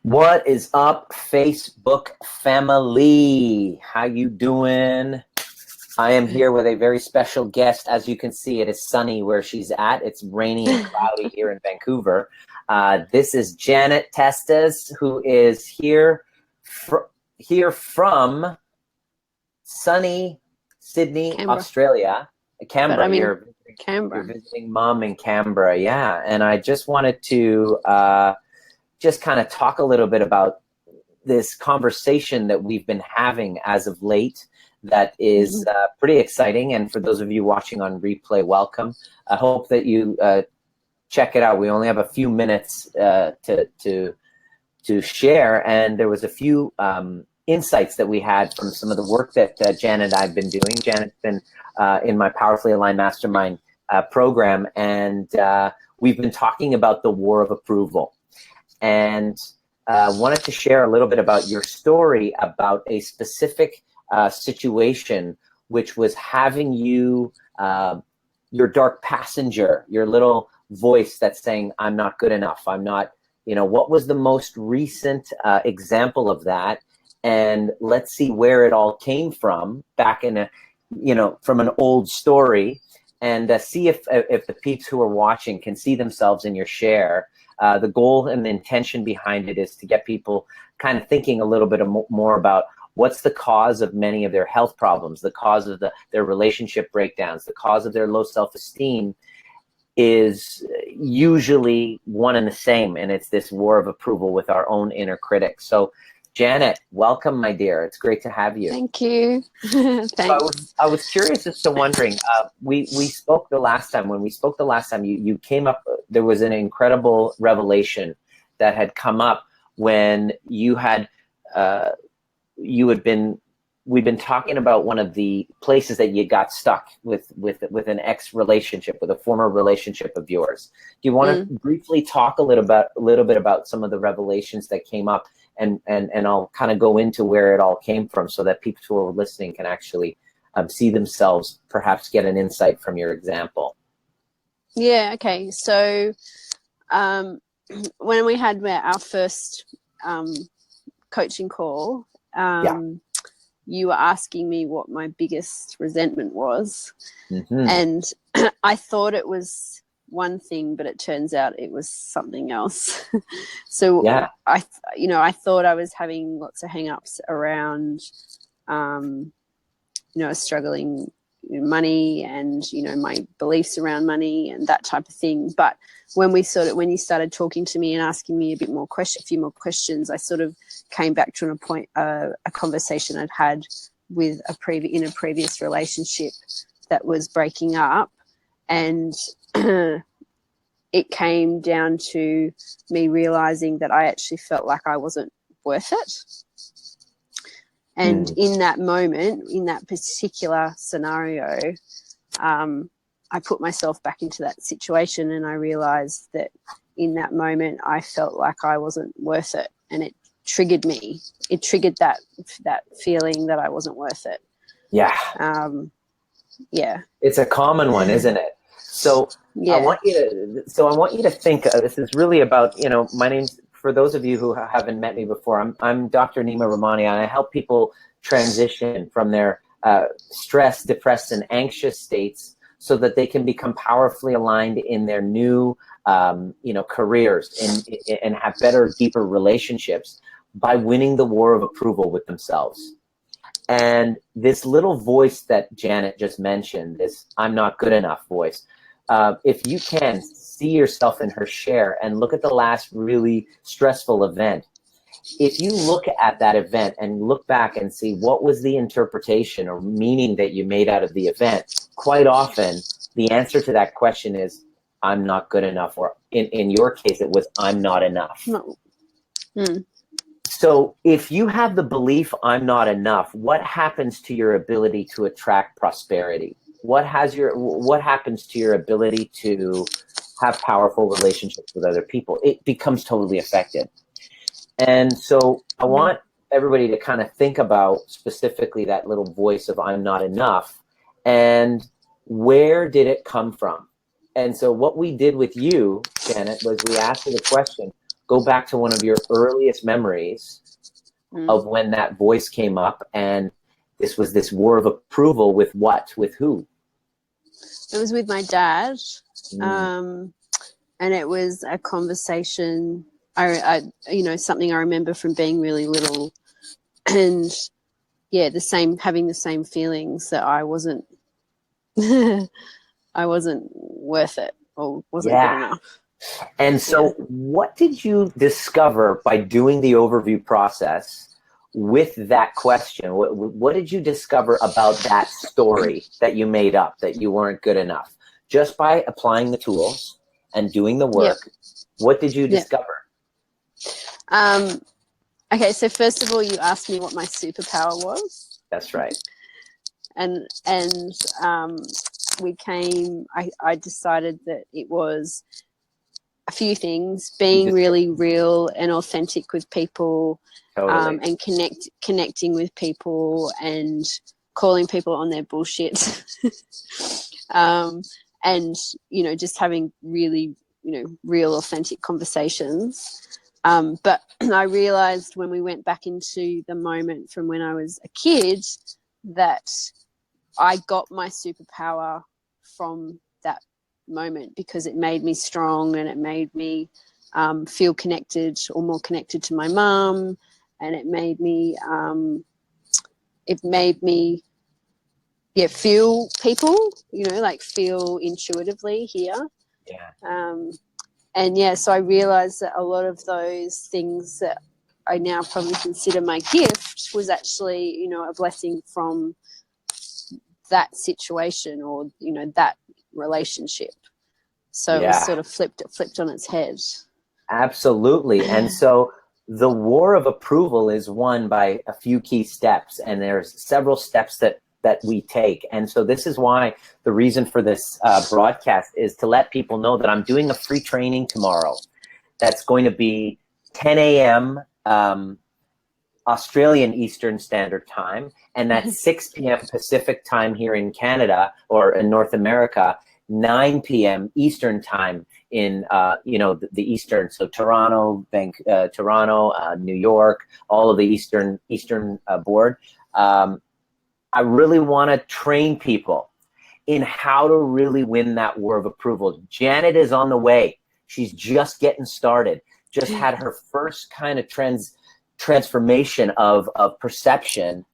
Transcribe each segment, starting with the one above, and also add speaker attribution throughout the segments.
Speaker 1: What is up, Facebook family? How you doing? I am here with a very special guest. As you can see, it is sunny where she's at. It's rainy and cloudy here in Vancouver. This is Janet Testes, who is here from sunny Sydney,
Speaker 2: Canberra.
Speaker 1: Australia.
Speaker 2: But
Speaker 1: Canberra.
Speaker 2: I'm in
Speaker 1: You're
Speaker 2: Canberra.
Speaker 1: visiting mom in Canberra, yeah. And I just wanted to just kind of talk a little bit about this conversation that we've been having as of late that is pretty exciting. And for those of you watching on replay, welcome. I hope that you check it out. We only have a few minutes to share, and there was a few insights that we had from some of the work that Janet and I have been doing. Janet's been in my Powerfully Aligned Mastermind program, and we've been talking about the war of approval. And wanted to share a little bit about your story about a specific situation, which was having you, your dark passenger, your little voice that's saying, I'm not good enough. I'm not, what was the most recent example of that? And let's see where it all came from back in from an old story, and see if the peeps who are watching can see themselves in your share. The goal and the intention behind it is to get people kind of thinking a little bit more about what's the cause of many of their health problems, the cause of their relationship breakdowns, the cause of their low self-esteem is usually one and the same, and it's this war of approval with our own inner critic. So, Janet, welcome, my dear. It's great to have you.
Speaker 2: Thank you. Thanks.
Speaker 1: So I was curious as to wondering, we spoke the last time. When we spoke the last time, you came up, there was an incredible revelation that had come up when we'd been talking about one of the places that you got stuck with an ex relationship, with a former relationship of yours. Do you want to briefly talk a little bit about some of the revelations that came up? And I'll kind of go into where it all came from so that people who are listening can actually see themselves, perhaps get an insight from your example.
Speaker 2: Yeah, okay. So when we had our first coaching call, you were asking me what my biggest resentment was. And I thought it was one thing, but it turns out it was something else. So I thought I was having lots of hang-ups around struggling money and my beliefs around money and that type of thing. But when you started talking to me and asking me a few more questions, I sort of came back to a conversation I'd had with in a previous relationship that was breaking up. And it came down to me realizing that I actually felt like I wasn't worth it. And in that moment, in that particular scenario, I put myself back into that situation, and I realized that in that moment I felt like I wasn't worth it, and it triggered me. It triggered that feeling that I wasn't worth it.
Speaker 1: Yeah. It's a common one, isn't it? So I want you to think, this is really about, my name's, for those of you who haven't met me before, I'm Dr. Nima Rahmany, and I help people transition from their stressed, depressed, and anxious states so that they can become powerfully aligned in their new, careers and have better, deeper relationships by winning the war of approval with themselves. And this little voice that Janet just mentioned, this I'm not good enough voice, if you can see yourself in her share and look at the last really stressful event, if you look at that event and look back and see what was the interpretation or meaning that you made out of the event, quite often the answer to that question is I'm not good enough, or in your case it was I'm not enough. So if you have the belief I'm not enough, what happens to your ability to attract prosperity? What happens to your ability to have powerful relationships with other people? It becomes totally affected. And so I want everybody to kind of think about specifically that little voice of I'm not enough, and where did it come from? And so what we did with you, Janet, was we asked you the question, go back to one of your earliest memories of when that voice came up, and this was this war of approval with what? With who?
Speaker 2: It was with my dad. And it was a conversation, I something I remember from being really little, and yeah, having the same feelings that I wasn't worth it or wasn't good enough.
Speaker 1: And so what did you discover by doing the overview process with that question? What did you discover about that story that you made up, that you weren't good enough? Just by applying the tools and doing the work, what did you discover?
Speaker 2: Okay, so first of all, you asked me what my superpower was.
Speaker 1: That's right.
Speaker 2: And I decided that it was a few things: being really real and authentic with people, and connecting with people and calling people on their bullshit. And, just having really, real, authentic conversations. But I realized when we went back into the moment from when I was a kid that I got my superpower from that moment, because it made me strong and it made me feel connected, or more connected to my mum, and it made me feel people, feel intuitively here. So I realized that a lot of those things that I now probably consider my gift was actually, a blessing from that situation, or, that relationship. So it was sort of flipped on its head.
Speaker 1: Absolutely. And so the war of approval is won by a few key steps, and there's several steps that we take. And so this is why the reason for this broadcast is to let people know that I'm doing a free training tomorrow. That's going to be 10 a.m. Australian Eastern Standard Time, and that's 6 p.m. Pacific Time here in Canada, or in North America, 9 p.m. Eastern Time in the Eastern. So Toronto, New York, all of the Eastern board. I really want to train people in how to really win that war of approval. Janet is on the way. She's just getting started. Just had her first kind of transformation of perception.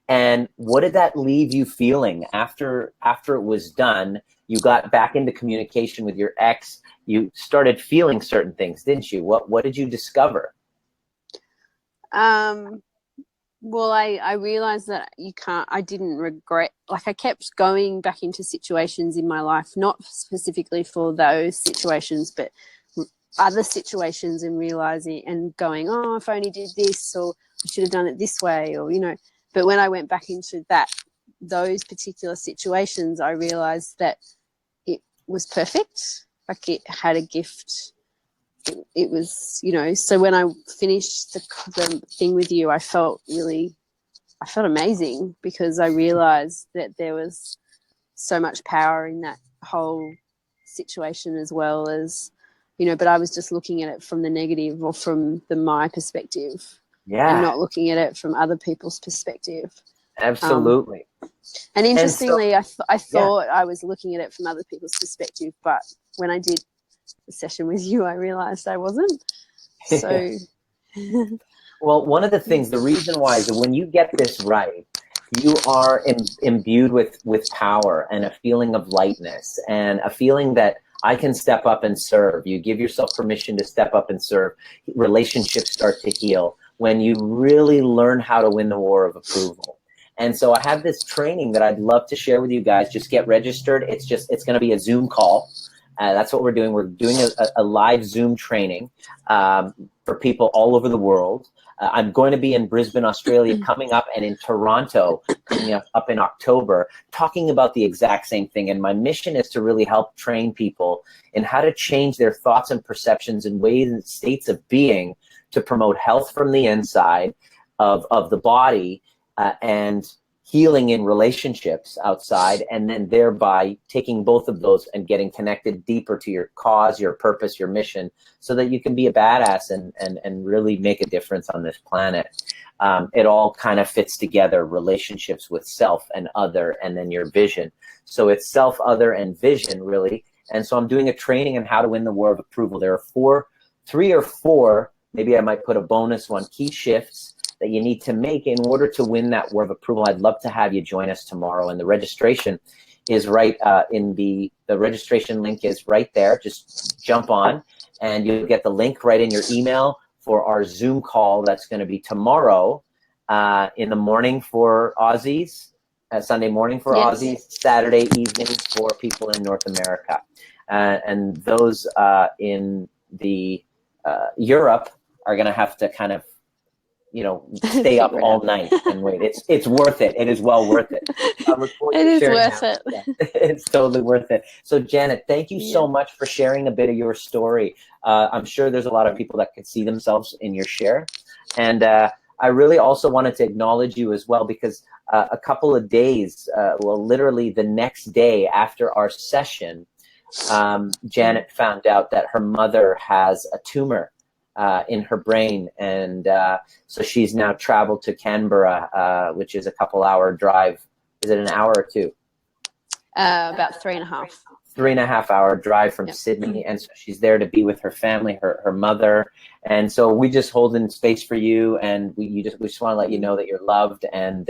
Speaker 1: And what did that leave you feeling after it was done? You got back into communication with your ex. You started feeling certain things, didn't you? What did you discover?
Speaker 2: Well, I realized that I didn't regret, I kept going back into situations in my life, not specifically for those situations, but other situations, and realizing and going, oh, if I only did this, or I should have done it this way, or, but when I went back into those particular situations, I realized that it was perfect. Like, it had a gift. It was, so when I finished the thing with you, I felt amazing, because I realized that there was so much power in that whole situation, as well as, but I was just looking at it from the negative, or from my perspective, and not looking at it from other people's perspective.
Speaker 1: Absolutely.
Speaker 2: And interestingly, I thought I was looking at it from other people's perspective, but when I did the session with you, I realized I wasn't. So
Speaker 1: well, one of the things, the reason why, is that when you get this right, you are imbued with power and a feeling of lightness, and a feeling that I can step up and serve. You give yourself permission to step up and serve. Relationships start to heal when you really learn how to win the war of approval. And so I have this training that I'd love to share with you guys. Just get registered. It's going to be a Zoom call. That's what we're doing. We're doing a live Zoom training for people all over the world. I'm going to be in Brisbane, Australia coming up, and in Toronto coming up in October, talking about the exact same thing. And my mission is to really help train people in how to change their thoughts and perceptions and ways and states of being to promote health from the inside of the body, and healing in relationships outside, and then thereby taking both of those and getting connected deeper to your cause, your purpose, your mission, so that you can be a badass and really make a difference on this planet. It all kind of fits together, relationships with self and other, and then your vision. So it's self, other, and vision, really. And so I'm doing a training on how to win the war of approval. There are three or four, maybe I might put a bonus one, key shifts that you need to make in order to win that war of approval. I'd love to have you join us tomorrow. And the registration is right the registration link is right there. Just jump on and you'll get the link right in your email for our Zoom call. That's going to be tomorrow in the morning for Aussies, Sunday morning for Aussies, Saturday evening for people in North America. And those in the Europe are going to have to kind of, stay up all night and wait. It's worth it. It is well worth it.
Speaker 2: It is worth it.
Speaker 1: Yeah, it's totally worth it. So Janet, thank you so much for sharing a bit of your story. I'm sure there's a lot of people that could see themselves in your share. And I really also wanted to acknowledge you as well, because a couple of days, literally the next day after our session, Janet found out that her mother has a tumor in her brain, and so she's now traveled to Canberra, which is a couple-hour drive. Is it an hour or two?
Speaker 2: About 3.5.
Speaker 1: 3.5 hour drive from Sydney, and so she's there to be with her family, her mother, and so we just hold in space for you, and we just want to let you know that you're loved, and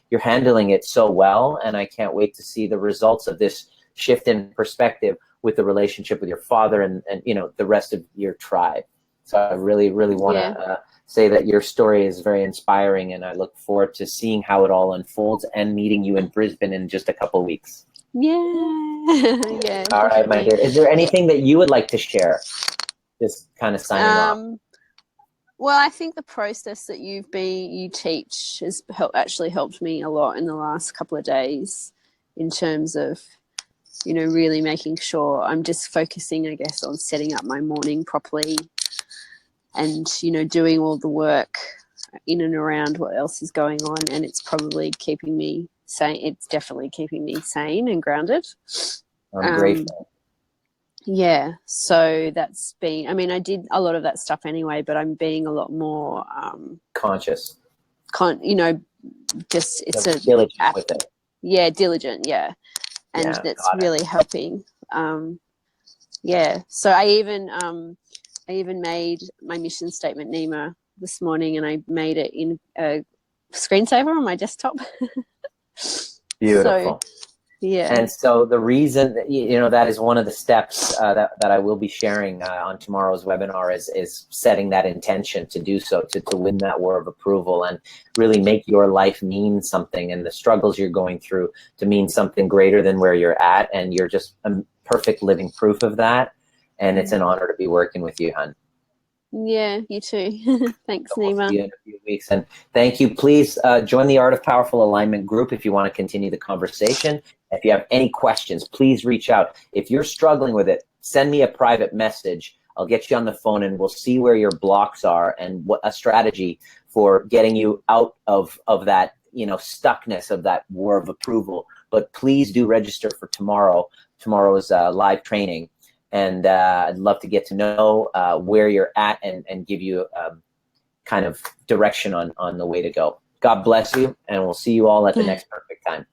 Speaker 1: you're handling it so well, and I can't wait to see the results of this shift in perspective with the relationship with your father and the rest of your tribe. So I really, really want to say that your story is very inspiring, and I look forward to seeing how it all unfolds and meeting you in Brisbane in just a couple of weeks.
Speaker 2: Yeah.
Speaker 1: All right, my dear. Is there anything that you would like to share? Just kind of signing off.
Speaker 2: Well, I think the process that you teach has actually helped me a lot in the last couple of days, in terms of, really making sure I'm just focusing, I guess, on setting up my morning properly, and doing all the work in and around what else is going on, and it's probably keeping me sane. It's definitely keeping me sane and grounded.
Speaker 1: I'm grateful.
Speaker 2: Yeah, so that's been, I did a lot of that stuff anyway, but I'm being a lot more
Speaker 1: conscious.
Speaker 2: Just it's a
Speaker 1: diligent with it.
Speaker 2: Yeah, diligent. Yeah, and that's really helping. So I even made my mission statement, Nima, this morning, and I made it in a screensaver on my desktop.
Speaker 1: Beautiful.
Speaker 2: Yeah.
Speaker 1: And so the reason, that is one of the steps that I will be sharing on tomorrow's webinar is setting that intention to do so, to win that war of approval and really make your life mean something, and the struggles you're going through to mean something greater than where you're at. And you're just a perfect living proof of that. And it's an honor to be working with you, hon.
Speaker 2: Yeah, you too. Thanks, Nima.
Speaker 1: We'll see you in a few weeks. And thank you. Please join the Art of Powerful Alignment group if you want to continue the conversation. If you have any questions, please reach out. If you're struggling with it, send me a private message. I'll get you on the phone, and we'll see where your blocks are and what a strategy for getting you out of that, stuckness of that war of approval. But please do register for tomorrow's live training. And I'd love to get to know where you're at and give you kind of direction on the way to go. God bless you, and we'll see you all at the next perfect time.